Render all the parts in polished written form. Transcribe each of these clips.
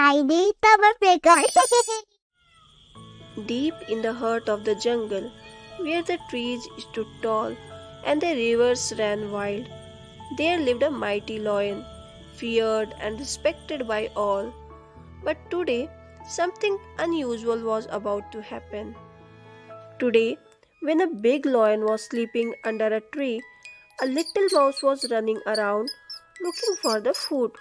tiny troublemaker. Deep in the heart of the jungle, where the trees stood tall and the rivers ran wild, there lived a mighty lion, feared and respected by all. But today, something unusual was about to happen. Today, when a big lion was sleeping under a tree, a little mouse was running around looking for the food.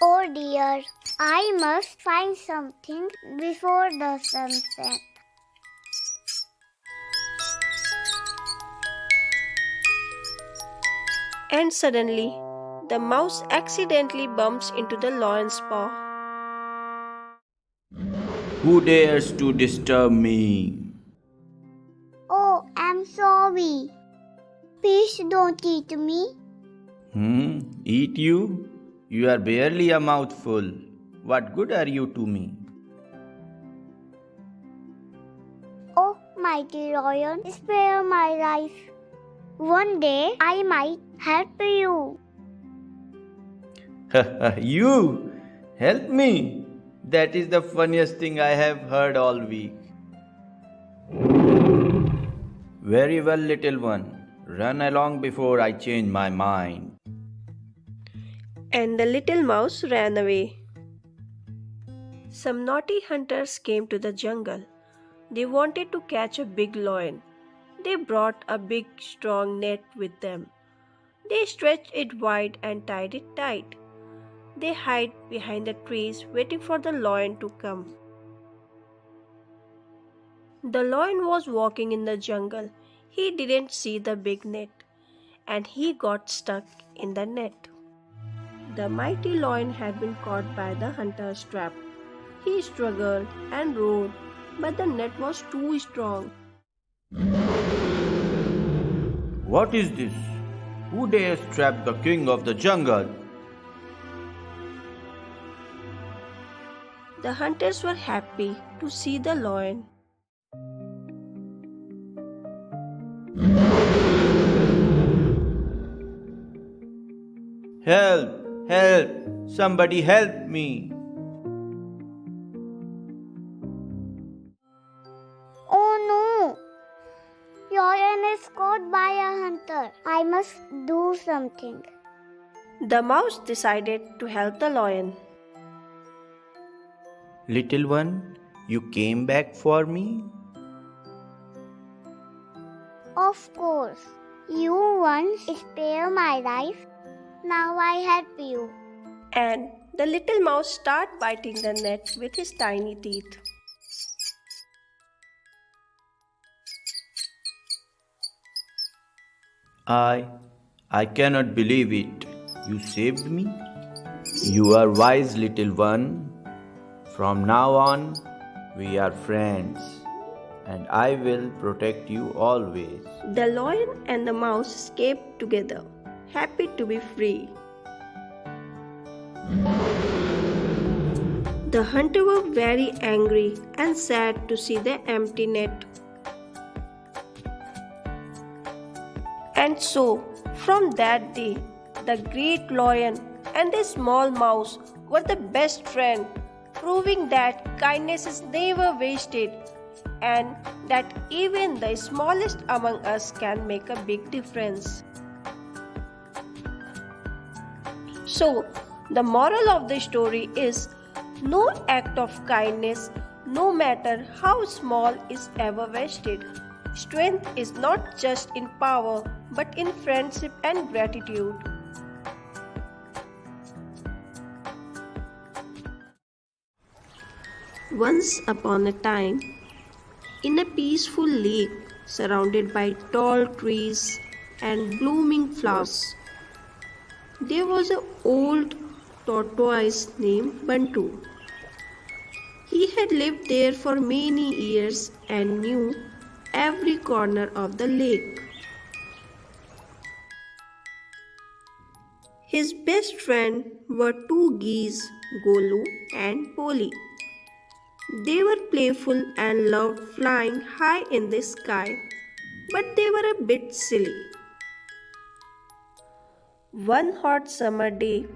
Oh dear, I must find something before the sun sets. And suddenly, the mouse accidentally bumps into the lion's paw. Who dares to disturb me? Oh, I'm sorry. Please don't eat me. Eat you? You are barely a mouthful. What good are you to me? Oh, mighty lion, spare my life. One day I might help you. You? Help me? That is the funniest thing I have heard all week. Very well, little one. Run along before I change my mind. And the little mouse ran away. Some naughty hunters came to the jungle. They wanted to catch a big lion. They brought a big strong net with them. They stretched it wide and tied it tight. They hid behind the trees waiting for the lion to come. The lion was walking in the jungle. He didn't see the big net and he got stuck in the net. The mighty lion had been caught by the hunter's trap. He struggled and roared, but the net was too strong. What is this? Who dares trap the king of the jungle? The hunters were happy to see the lion. Help! Help! Somebody help me! Oh no! Lion is caught by a hunter. I must do something. The mouse decided to help the lion. Little one, you came back for me? Of course. You once spared my life. Now I help you. And the little mouse started biting the net with his tiny teeth. I cannot believe it. You saved me? You are wise, little one. From now on, we are friends, and I will protect you always. The lion and the mouse escaped together, happy to be free. The hunter was very angry and sad to see the empty net. And so, from that day, the great lion and the small mouse were the best friends, proving that kindness is never wasted and that even the smallest among us can make a big difference. So, the moral of the story is no act of kindness, no matter how small, is ever wasted. Strength is not just in power, but in friendship and gratitude. Once upon a time, in a peaceful lake surrounded by tall trees and blooming flowers, there was an old tortoise named Bantu. He had lived there for many years and knew every corner of the lake. His best friends were two geese, Golu and Poli. They were playful and loved flying high in the sky, but they were a bit silly. One hot summer day,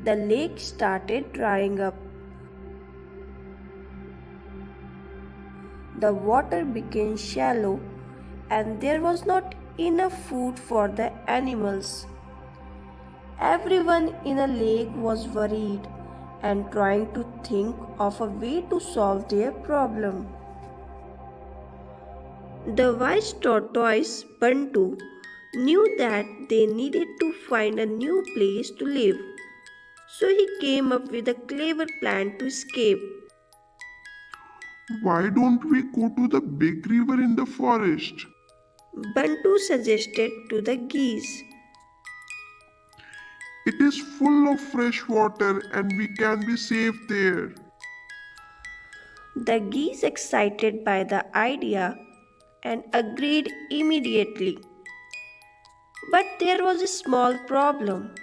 The lake started drying up. The water became shallow and there was not enough food for the animals. Everyone in the lake was worried and trying to think of a way to solve their problem. The wise tortoise Bantu knew that they needed to find a new place to live, so he came up with a clever plan to escape. Why don't we go to the big river in the forest? Bantu suggested to the geese. It is full of fresh water and we can be safe there. The geese, excited by the idea, and agreed immediately. But there was a small problem.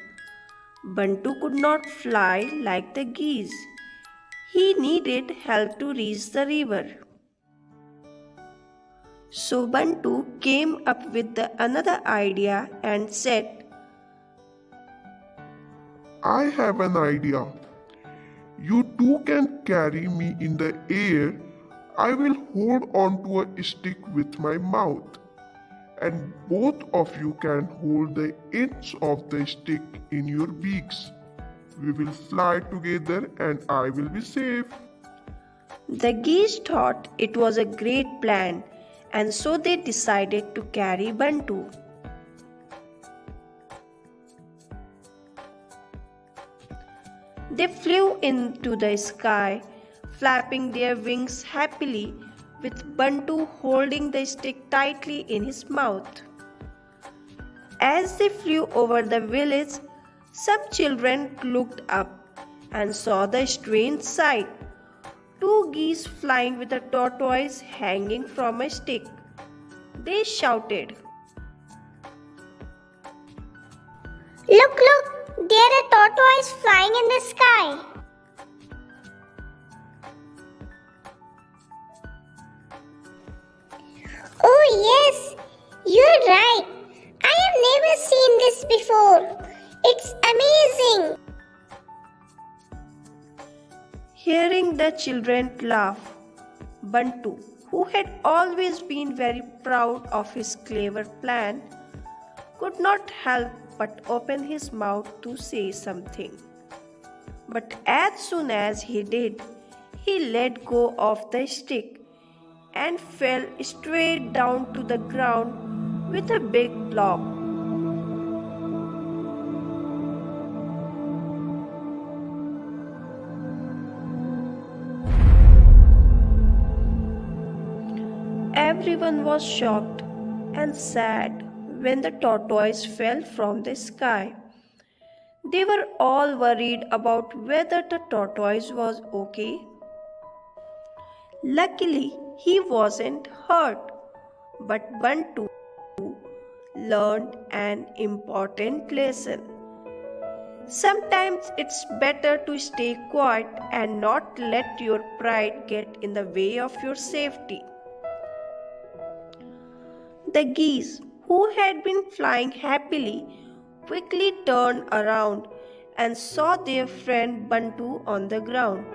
Bantu could not fly like the geese. He needed help to reach the river. So Bantu came up with another idea and said, I have an idea. You two can carry me in the air. I will hold on to a stick with my mouth, and both of you can hold the ends of the stick in your beaks. We will fly together and I will be safe. The geese thought it was a great plan, and so they decided to carry Bantu. They flew into the sky, flapping their wings happily, with Bantu holding the stick tightly in his mouth. As they flew over the village, some children looked up and saw the strange sight. Two geese flying with a tortoise hanging from a stick. They shouted, Look, look! There are tortoises flying in the sky. Oh yes, you're right. I have never seen this before. It's amazing. Hearing the children laugh, Bantu, who had always been very proud of his clever plan, could not help but open his mouth to say something. But as soon as he did, he let go of the stick and fell straight down to the ground with a big plop. Everyone was shocked and sad when the tortoise fell from the sky. They were all worried about whether the tortoise was okay. Luckily, he wasn't hurt, but Bantu learned an important lesson. Sometimes it's better to stay quiet and not let your pride get in the way of your safety. The geese, who had been flying happily, quickly turned around and saw their friend Bantu on the ground.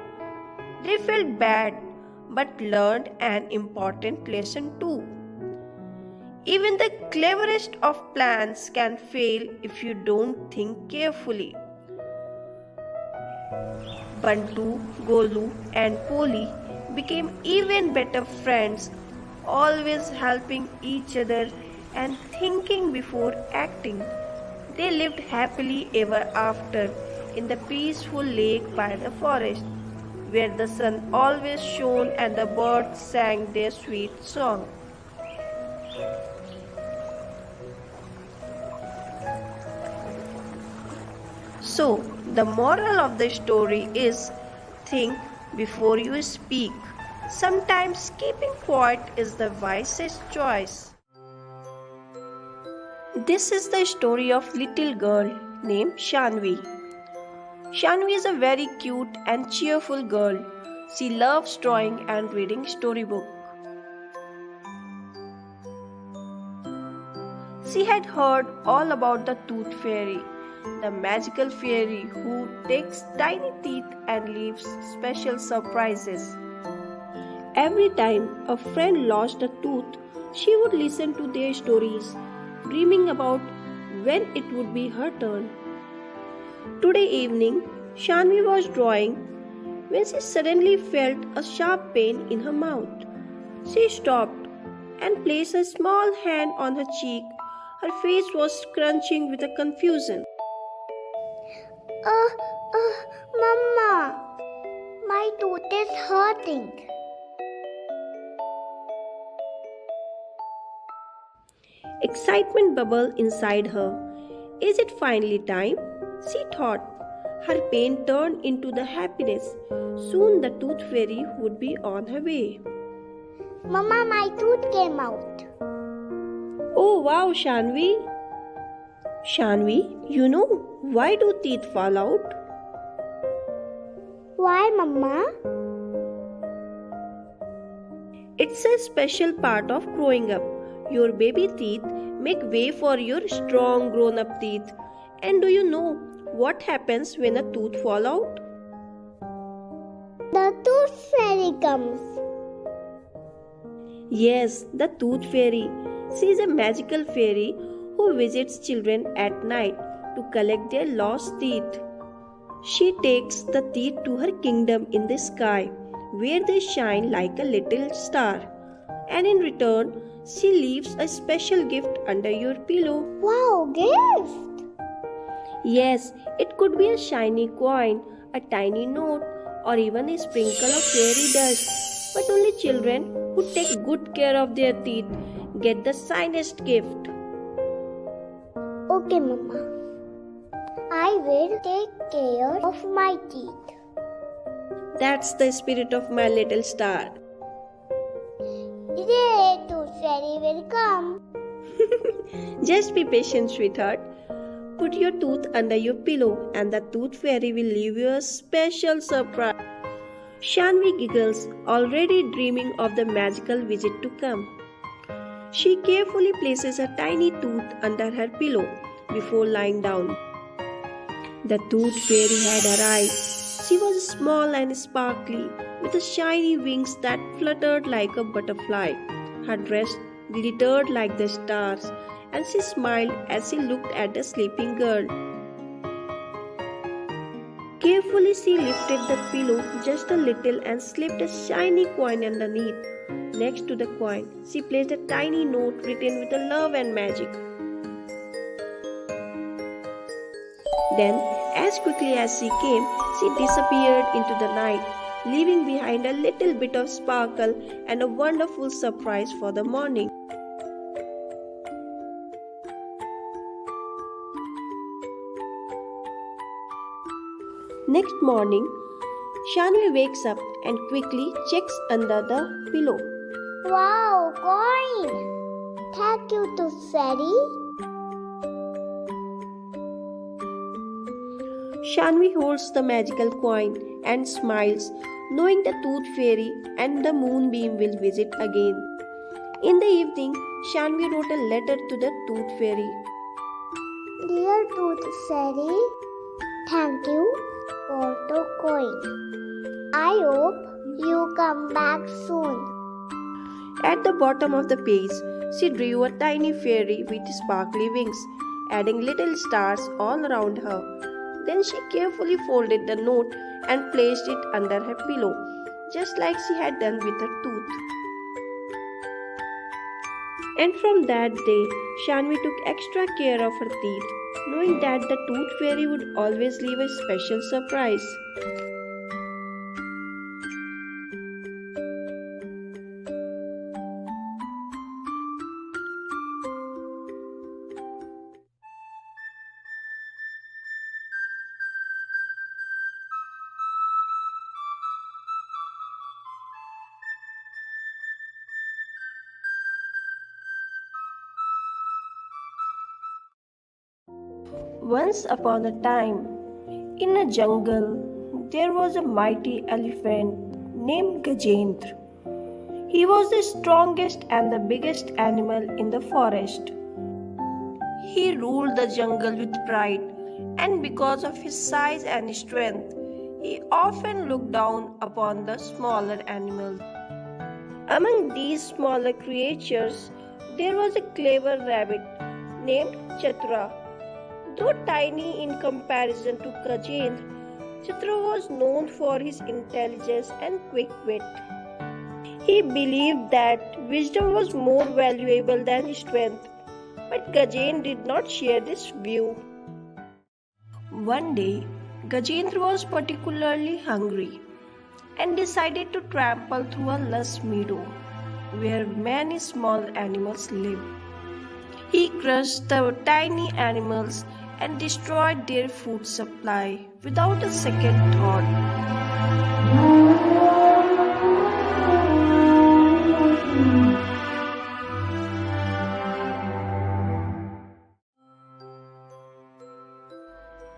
They felt bad but learned an important lesson too. Even the cleverest of plans can fail if you don't think carefully. Bantu, Golu, and Poli became even better friends, always helping each other and thinking before acting. They lived happily ever after in the peaceful lake by the forest, where the sun always shone and the birds sang their sweet song. So, the moral of the story is think before you speak. Sometimes keeping quiet is the wisest choice. This is the story of little girl named Shanvi. Shanvi is a very cute and cheerful girl. She loves drawing and reading storybook. She had heard all about the tooth fairy, the magical fairy who takes tiny teeth and leaves special surprises. Every time a friend lost a tooth, she would listen to their stories, dreaming about when it would be her turn. Today evening, Shanvi was drawing when she suddenly felt a sharp pain in her mouth. She stopped and placed a small hand on her cheek. Her face was scrunching with a confusion. Uh, Mama, my tooth is hurting. Excitement bubbled inside her. Is it finally time? She thought. Her pain turned into the happiness. Soon the tooth fairy would be on her way. Mama, my tooth came out. Oh wow, Shanvi! Shanvi, you know, why do teeth fall out? Why, Mama? It's a special part of growing up. Your baby teeth make way for your strong grown up teeth. And do you know what happens when a tooth falls out? The tooth fairy comes. Yes, the tooth fairy. She is a magical fairy who visits children at night to collect their lost teeth. She takes the teeth to her kingdom in the sky, where they shine like a little star. And in return, she leaves a special gift under your pillow. Wow, gift! Yes, it could be a shiny coin, a tiny note, or even a sprinkle of fairy dust. But only children who take good care of their teeth get the finest gift. Okay, Mama. I will take care of my teeth. That's the spirit of my little star. Yay, tooth fairy will come. Just be patient, sweetheart. Put your tooth under your pillow and the tooth fairy will leave you a special surprise. Shanvi giggles, already dreaming of the magical visit to come. She carefully places a tiny tooth under her pillow before lying down. The tooth fairy had arrived. She was small and sparkly, with shiny wings that fluttered like a butterfly. Her dress glittered like the stars, and she smiled as she looked at the sleeping girl. Carefully, she lifted the pillow just a little and slipped a shiny coin underneath. Next to the coin, she placed a tiny note written with love and magic. Then, as quickly as she came, she disappeared into the night, leaving behind a little bit of sparkle and a wonderful surprise for the morning. Next morning, Shanvi wakes up and quickly checks under the pillow. Wow, coin! Thank you, tooth fairy. Shanvi holds the magical coin and smiles, knowing the tooth fairy and the moonbeam will visit again. In the evening, Shanvi wrote a letter to the tooth fairy. Dear tooth fairy, thank you for the coin. I hope you come back soon. At the bottom of the page, she drew a tiny fairy with sparkly wings, adding little stars all around her. Then she carefully folded the note and placed it under her pillow, just like she had done with her tooth. And from that day, Shanvi took extra care of her teeth, knowing that the tooth fairy would always leave a special surprise. Once upon a time, in a jungle, there was a mighty elephant named Gajendra. He was the strongest and the biggest animal in the forest. He ruled the jungle with pride and because of his size and strength, he often looked down upon the smaller animals. Among these smaller creatures, there was a clever rabbit named Chatra. Though tiny in comparison to Gajendra, Chatra was known for his intelligence and quick wit. He believed that wisdom was more valuable than strength, but Gajendra did not share this view. One day, Gajendra was particularly hungry and decided to trample through a lush meadow where many small animals lived. He crushed the tiny animals and destroyed their food supply without a second thought.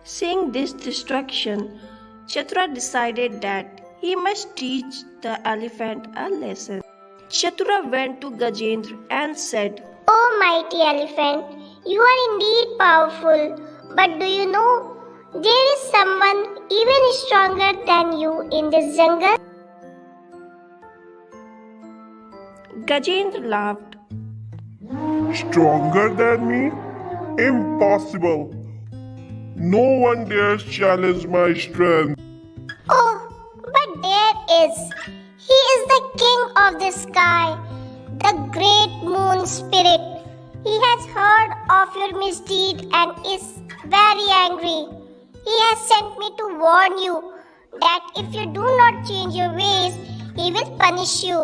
Seeing this destruction, Chatra decided that he must teach the elephant a lesson. Chatra went to Gajendra and said, Oh, mighty elephant, you are indeed powerful, but do you know there is someone even stronger than you in this jungle? Gajendra laughed. Stronger than me? Impossible. No one dares challenge my strength. Oh, but there is. He is the king of the sky, the great moon spirit. He has heard of your misdeed and is very angry. He has sent me to warn you that if you do not change your ways, he will punish you.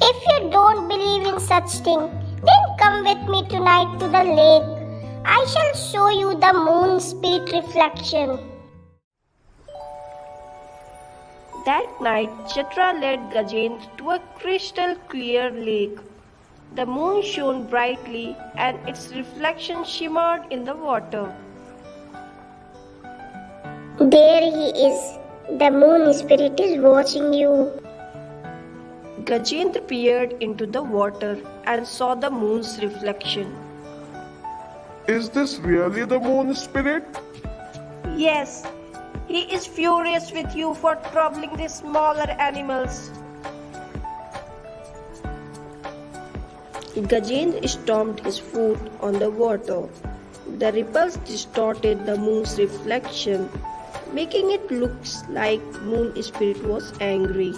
If you don't believe in such thing, then come with me tonight to the lake. I shall show you the moon spirit reflection. That night, Chatra led Gajendra to a crystal clear lake. The moon shone brightly and its reflection shimmered in the water. There he is. The moon spirit is watching you. Gajendra peered into the water and saw the moon's reflection. Is this really the moon spirit? Yes, he is furious with you for troubling the smaller animals. Gajendra stomped his foot on the water. The ripples distorted the moon's reflection, making it look like moon spirit was angry.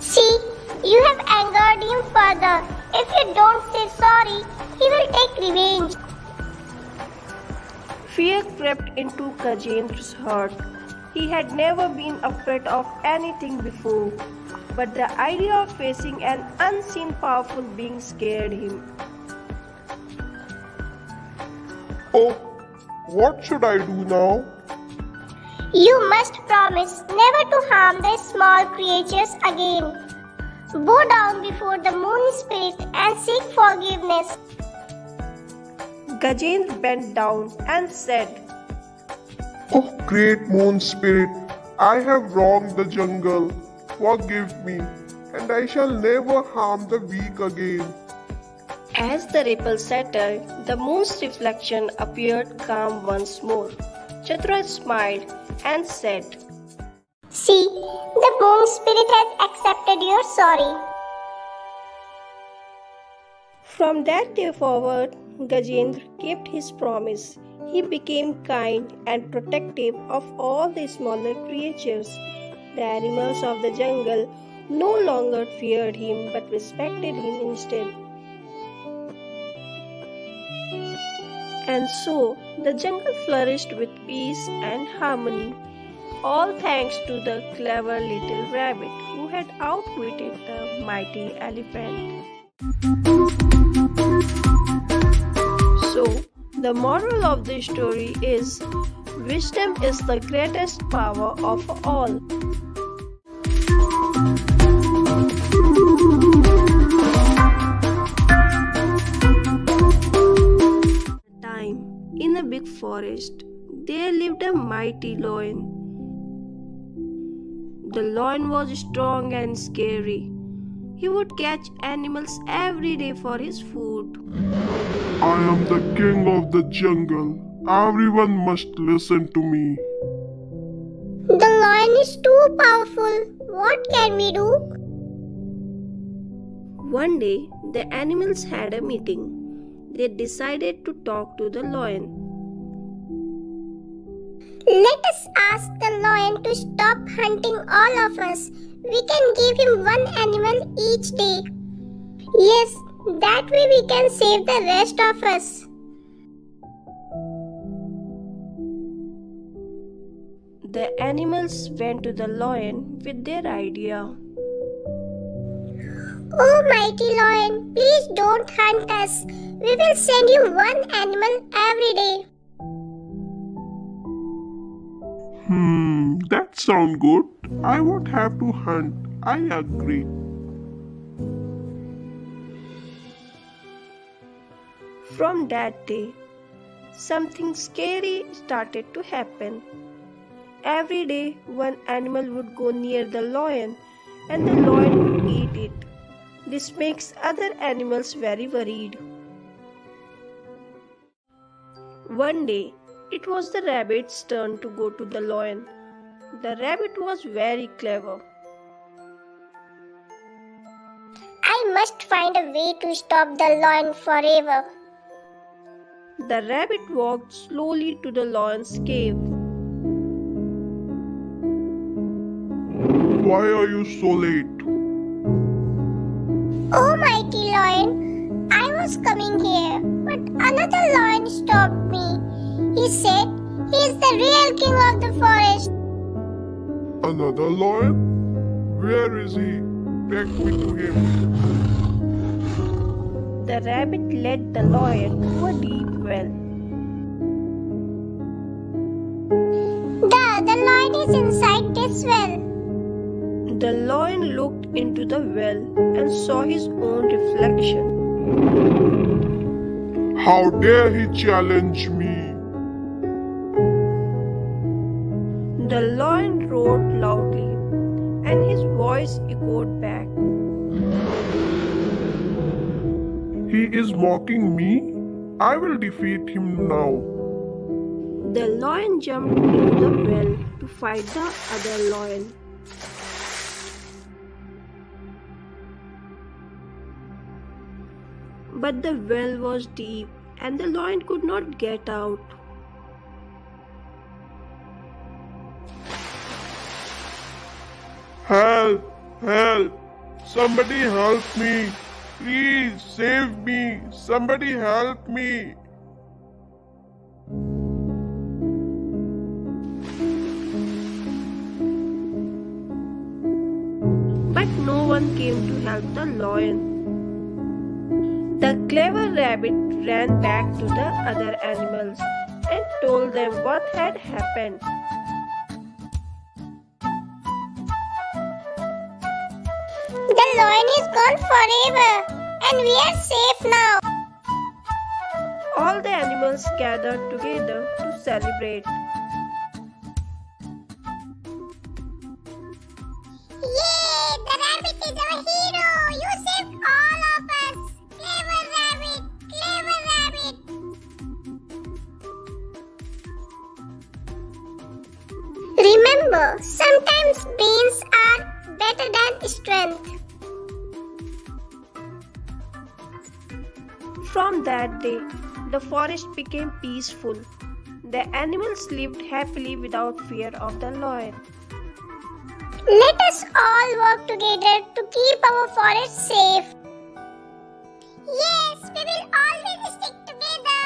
See, you have angered him further. If you don't say sorry, he will take revenge. Fear crept into Gajendra's heart. He had never been afraid of anything before, but the idea of facing an unseen powerful being scared him. Oh, what should I do now? You must promise never to harm the small creatures again. Bow down before the moon spirit and seek forgiveness. Gajendra bent down and said, Oh, great moon spirit, I have wronged the jungle. Forgive me, and I shall never harm the weak again. As the ripple settled, the moon's reflection appeared calm once more. Chatra smiled and said, See, the moon spirit has accepted your sorry. From that day forward, Gajendra kept his promise. He became kind and protective of all the smaller creatures. The animals of the jungle no longer feared him but respected him instead. And so, the jungle flourished with peace and harmony, all thanks to the clever little rabbit who had outwitted the mighty elephant. So, the moral of the story is wisdom is the greatest power of all. In a big forest, there lived a mighty lion. The lion was strong and scary, He would catch animals every day for his food. I am the king of the jungle. Everyone must listen to me. The lion is too powerful. What can we do? One day, the animals had a meeting. They decided to talk to the lion. Let us ask the lion to stop hunting all of us. We can give him one animal each day. Yes, that way we can save the rest of us. The animals went to the lion with their idea. Oh, mighty lion, please don't hunt us. We will send you one animal every day. That sounds good. I won't have to hunt. I agree. From that day, something scary started to happen. Every day, one animal would go near the lion and the lion would eat it. This makes other animals very worried. One day, it was the rabbit's turn to go to the lion. The rabbit was very clever. I must find a way to stop the lion forever. The rabbit walked slowly to the lion's cave. Why are you so late? Oh, mighty lion, I was coming here, but another lion stopped me. He said he is the real king of the forest. Another lion? Where is he? Take me to him. The rabbit led the lion to a deep well. The lion is inside this well. The lion looked into the well and saw his own reflection. How dare he challenge me? The lion roared loudly, and his voice echoed back. He is mocking me? I will defeat him now. The lion jumped into the well to fight the other lion. But the well was deep and the lion could not get out. Help! Help! Somebody help me! Please save me! Somebody help me! But no one came to help the lion. The clever rabbit ran back to the other animals and told them what had happened. The lion is gone forever and we are safe now. All the animals gathered together to celebrate. Yay! The rabbit is our hero! You saved all of us! Clever rabbit! Clever rabbit! Remember, sometimes brains are better than strength. From that day, the forest became peaceful. The animals lived happily without fear of the lion. Let us all work together to keep our forest safe. Yes, we will always stick together.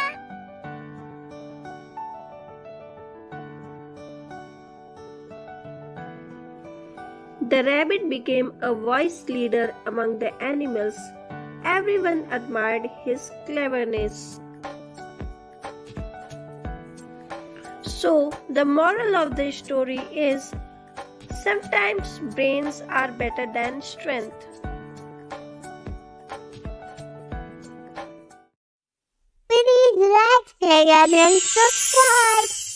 The rabbit became a wise leader among the animals. Everyone admired his cleverness. So, the moral of the story is sometimes brains are better than strength. Please like, share, and subscribe.